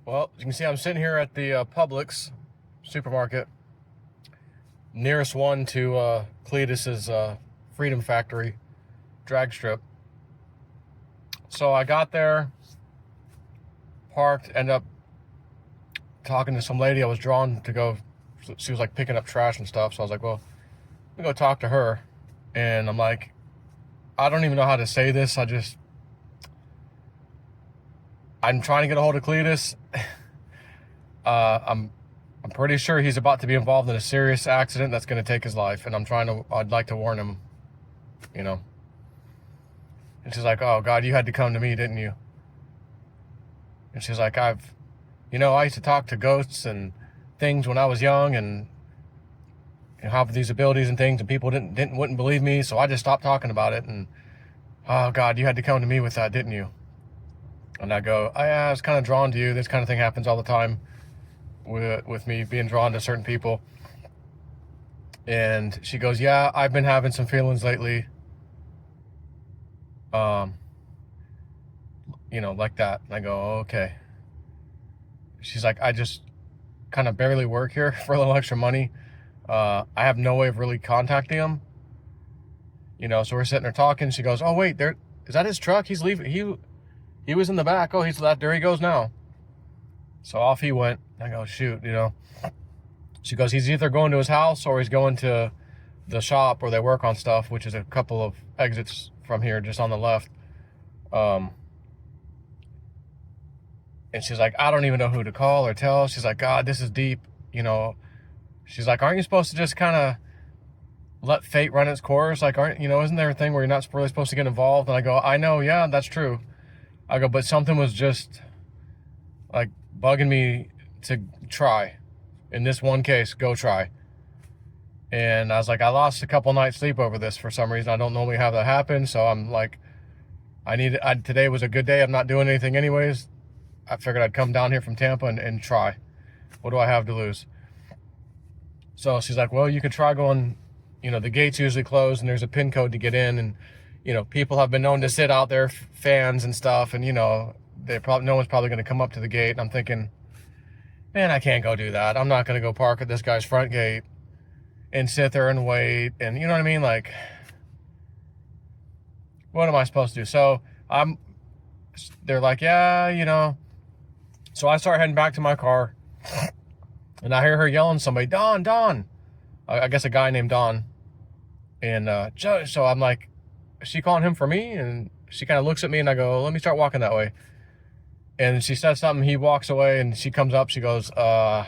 Well, as you can see, I'm sitting here at the Publix supermarket, nearest one to Cletus's Freedom Factory drag strip. So I got there, parked, ended up talking to some lady I was drawn to go. She was like picking up trash and stuff. So I was like, well, let me go talk to her. And I'm like, I don't even know how to say this. I'm trying to get a hold of Cletus. I'm pretty sure he's about to be involved in a serious accident that's going to take his life, and I'd like to warn him, you know. And she's like, oh God, you had to come to me, didn't you? And she's like, I used to talk to ghosts and things when I was young, and have these abilities and things, and people wouldn't believe me, so I just stopped talking about it. And oh God, you had to come to me with that, didn't you? And I go, I was kind of drawn to you. This kind of thing happens all the time with me being drawn to certain people. And she goes, yeah, I've been having some feelings lately. Like that. And I go, okay. She's like, I just kind of barely work here for a little extra money. I have no way of really contacting him. So we're sitting there talking. She goes, oh wait, is that his truck? He's leaving. He was in the back. Oh, he's left. There he goes now. So off he went. I go, shoot, She goes, he's either going to his house or he's going to the shop where they work on stuff, which is a couple of exits from here, just on the left. And she's like, I don't even know who to call or tell. She's like, God, this is deep. She's like, aren't you supposed to just kind of let fate run its course? Like, isn't there a thing where you're not really supposed to get involved? And I go, I know, yeah, that's true. I go, but something was just like bugging me to try. In this one case, go try. And I was like, I lost a couple nights sleep over this for some reason. I don't normally have that happen. So I'm like, today was a good day. I'm not doing anything anyways. I figured I'd come down here from Tampa and try. What do I have to lose? So she's like, well, you could try going, the gates usually close and there's a PIN code to get in. And, people have been known to sit out there, fans and stuff. And, no one's probably going to come up to the gate. And I'm thinking, man, I can't go do that. I'm not going to go park at this guy's front gate and sit there and wait. And you know what I mean? Like, what am I supposed to do? So they're like, yeah, So I start heading back to my car and I hear her yelling somebody, Don. I guess a guy named Don. And so I'm like, is she calling him for me? And she kind of looks at me and I go, let me start walking that way. And she says something, he walks away and she comes up, she goes, yeah,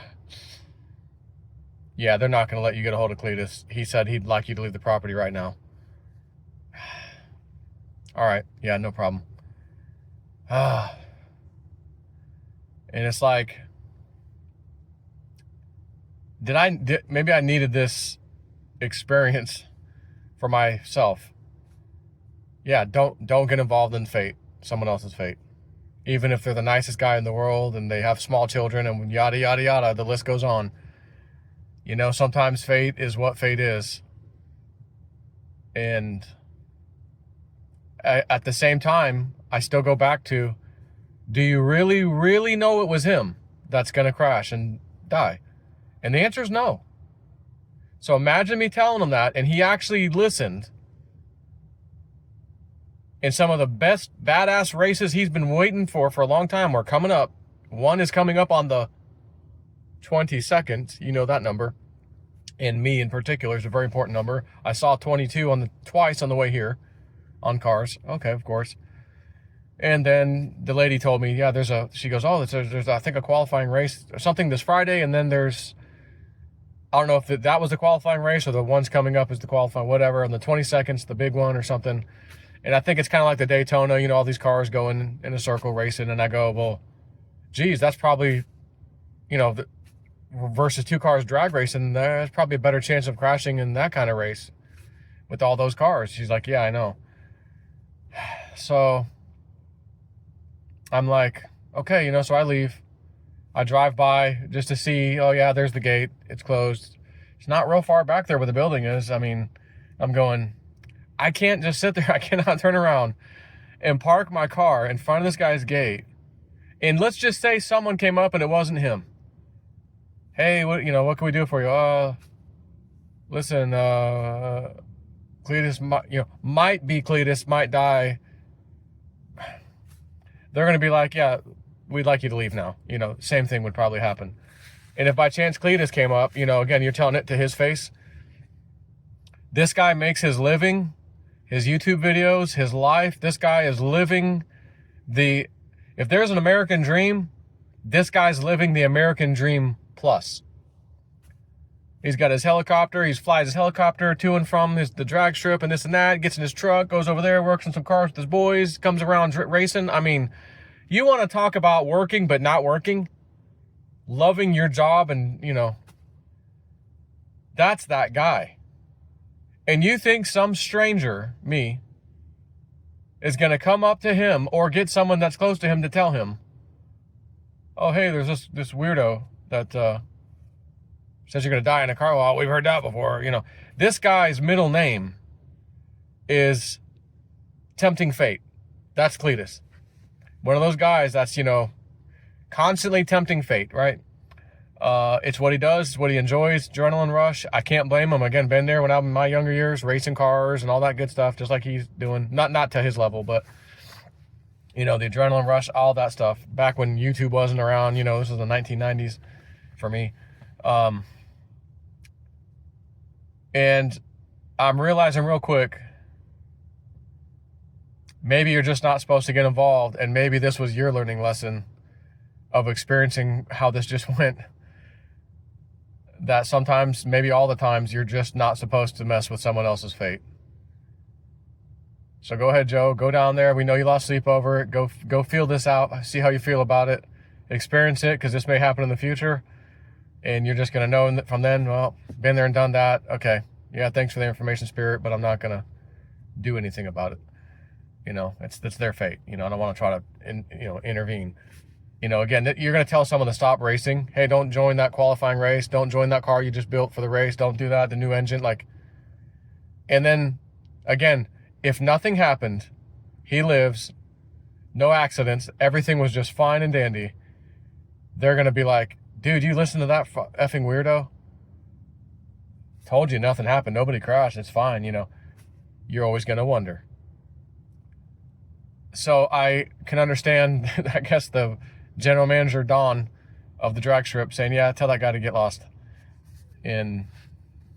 they're not going to let you get a hold of Cletus. He said he'd like you to leave the property right now. All right, yeah, no problem. And it's like, maybe I needed this experience for myself. Yeah, don't get involved in fate, someone else's fate. Even if they're the nicest guy in the world and they have small children and yada, yada, yada, the list goes on. Sometimes fate is what fate is. And at the same time, I still go back to, do you really, really know it was him that's going to crash and die? And the answer is no. So imagine me telling him that and he actually listened. In some of the best badass races he's been waiting for a long time are coming up. One is coming up on the 22nd. You know that number. And me in particular is a very important number. I saw 22 twice on the way here on cars. Okay, of course. And then the lady told me, yeah, she goes, oh, there's I think a qualifying race or something this Friday. And then I don't know if that was the qualifying race or the one's coming up is the qualifying, whatever. And the 22nd's the big one or something. And I think it's kind of like the Daytona, all these cars going in a circle racing. And I go, well, geez, that's probably, versus two cars drag racing, there's probably a better chance of crashing in that kind of race with all those cars. She's like, yeah, I know. So I'm like, okay, so I leave. I drive by just to see, oh yeah, there's the gate. It's closed. It's not real far back there where the building is. I mean, I'm going, I can't just sit there. I cannot turn around and park my car in front of this guy's gate And let's just say someone came up and it wasn't him. Hey, what can we do for you? Listen, Cletus might be Cletus, might die. They're going to be like, yeah, we'd like you to leave now. Same thing would probably happen. And if by chance Cletus came up, again, you're telling it to his face. This guy makes his living, his YouTube videos, his life. This guy is living if there's an American dream, this guy's living the American dream plus. He's got his helicopter. He flies his helicopter to and from the drag strip and this and that. Gets in his truck, goes over there, works on some cars with his boys, comes around racing. I mean, you want to talk about working but not working? Loving your job and, that's that guy. And you think some stranger, me, is going to come up to him or get someone that's close to him to tell him, oh, hey, there's this weirdo that says you're going to die in a car. Well, we've heard that before. This guy's middle name is Tempting Fate. That's Cletus. One of those guys that's, constantly tempting fate, right? It's what he does, it's what he enjoys, adrenaline rush. I can't blame him. Again, been there when I was in my younger years, racing cars and all that good stuff, just like he's doing. Not to his level, but, the adrenaline rush, all that stuff. Back when YouTube wasn't around, this was the 1990s for me. And I'm realizing real quick, maybe you're just not supposed to get involved, and maybe this was your learning lesson of experiencing how this just went. That sometimes, maybe all the times, you're just not supposed to mess with someone else's fate. So go ahead, Joe. Go down there. We know you lost sleep over it. Go feel this out. See how you feel about it. Experience it, because this may happen in the future. And you're just going to know from then, well, been there and done that. Okay. Yeah, thanks for the information, Spirit, but I'm not going to do anything about it. It's their fate. I don't want to try to, intervene. Again, you're going to tell someone to stop racing. Hey, don't join that qualifying race. Don't join that car you just built for the race. Don't do that. The new engine, and then again, if nothing happened, he lives, no accidents, everything was just fine and dandy. They're going to be like, dude, you listen to that effing weirdo? Told you nothing happened. Nobody crashed. It's fine. You're always going to wonder. So I can understand, I guess, the general manager, Don, of the drag strip saying, yeah, tell that guy to get lost. And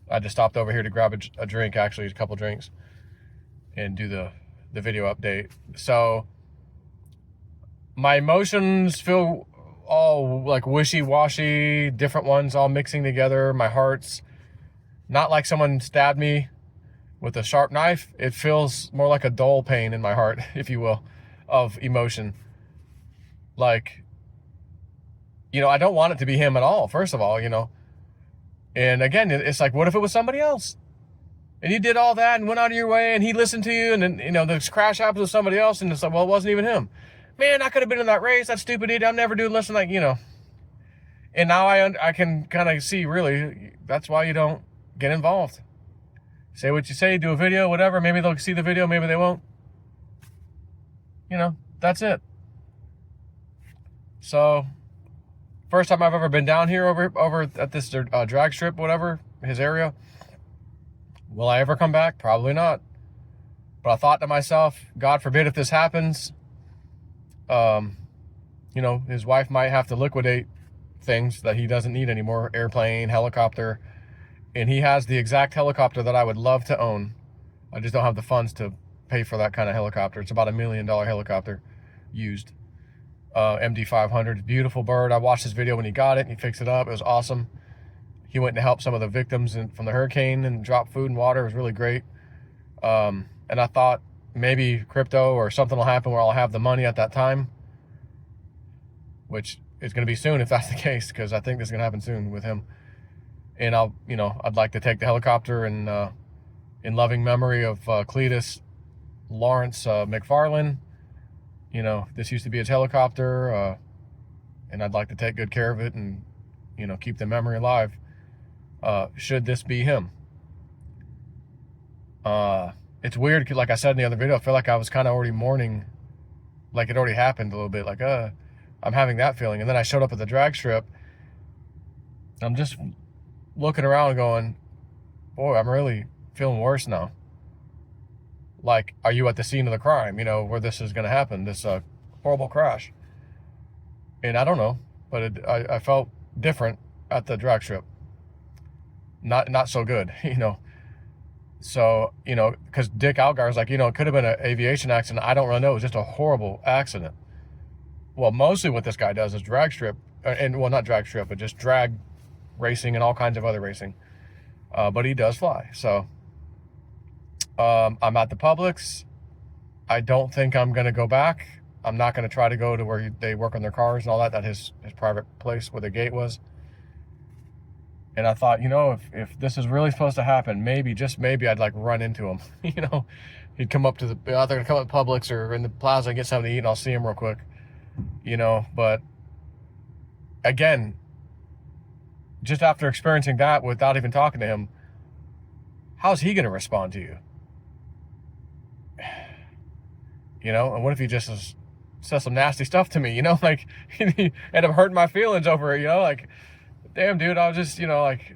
I just stopped over here to grab a drink, actually, a couple drinks, and do the video update. So my emotions feel all like wishy-washy, different ones all mixing together. My heart's not like someone stabbed me with a sharp knife. It feels more like a dull pain in my heart, if you will, of emotion. I don't want it to be him at all, first of all, And again, it's like, what if it was somebody else? And you did all that and went out of your way and he listened to you, and then, this crash happens with somebody else, and it's like, well, it wasn't even him. Man, I could have been in that race. That stupid idiot. I'm never doing listen, And now I can kind of see, really, that's why you don't get involved. Say what you say, do a video, whatever. Maybe they'll see the video, maybe they won't. That's it. So, first time I've ever been down here over at this drag strip, whatever, his area. Will I ever come back? Probably not. But I thought to myself, God forbid if this happens, his wife might have to liquidate things that he doesn't need anymore. Airplane, helicopter. And he has the exact helicopter that I would love to own. I just don't have the funds to pay for that kind of helicopter. It's about $1 million helicopter used. MD-500, beautiful bird. I watched his video when he got it and he fixed it up. It was awesome. He went to help some of the victims from the hurricane and dropped food and water. It was really great. And I thought maybe crypto or something will happen where I'll have the money at that time, which is going to be soon if that's the case, because I think this is going to happen soon with him. And I'd like to take the helicopter and in loving memory of Cletus Lawrence McFarland. This used to be his helicopter, and I'd like to take good care of it and, keep the memory alive, should this be him. It's weird, like I said in the other video, I feel like I was kind of already mourning, like it already happened a little bit, I'm having that feeling. And then I showed up at the drag strip. I'm just looking around going, boy, I'm really feeling worse now. Like, are you at the scene of the crime, you know, where this is going to happen, this horrible crash? And I don't know, but I felt different at the drag strip. Not so good, you know. So, you know, because Dick Algar's like, you know, it could have been an aviation accident. I don't really know. It was just a horrible accident. Well, mostly what this guy does is drag strip, and well, not drag strip, but just drag racing and all kinds of other racing. But he does fly. So I'm at the Publix. I don't think I'm going to go back. I'm not going to try to go to where they work on their cars and all that. That his private place where the gate was. And I thought, you know, if this is really supposed to happen, maybe, just maybe, I'd like run into him. You know, he'd come up to the, they're going to come up to Publix or in the plaza and get something to eat, and I'll see him real quick. You know, but again, just after experiencing that without even talking to him, how's he going to respond to you? You know, and what if he just says some nasty stuff to me, you know, like, he end up hurting my feelings over it, you know, like, damn, dude, I was just, you know, like,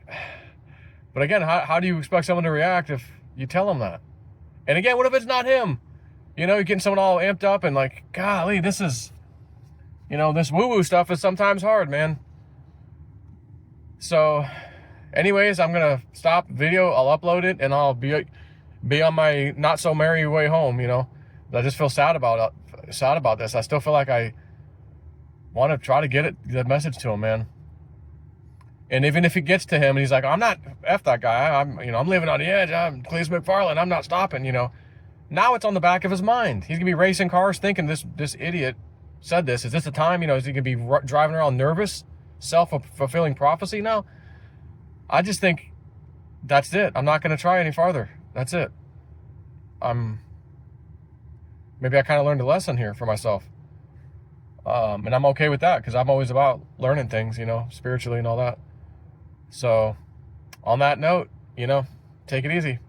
but again, how do you expect someone to react if you tell them that? And again, what if it's not him? You know, you're getting someone all amped up and like, golly, this is, you know, this woo-woo stuff is sometimes hard, man. So, anyways, I'm going to stop video, I'll upload it, and I'll be on my not-so-merry way home, you know. I just feel sad about this. I still feel like I want to try to get the message to him, man. And even if it gets to him and he's like, I'm not, F that guy, I'm living on the edge, I'm Cletus McFarland, I'm not stopping, you know. Now it's on the back of his mind. He's going to be racing cars thinking this idiot said this. Is this the time, you know, is he going to be driving around nervous? Self-fulfilling prophecy now? I just think that's it. I'm not going to try any farther. That's it. Maybe I kind of learned a lesson here for myself. And I'm okay with that because I'm always about learning things, you know, spiritually and all that. So, on that note, you know, take it easy.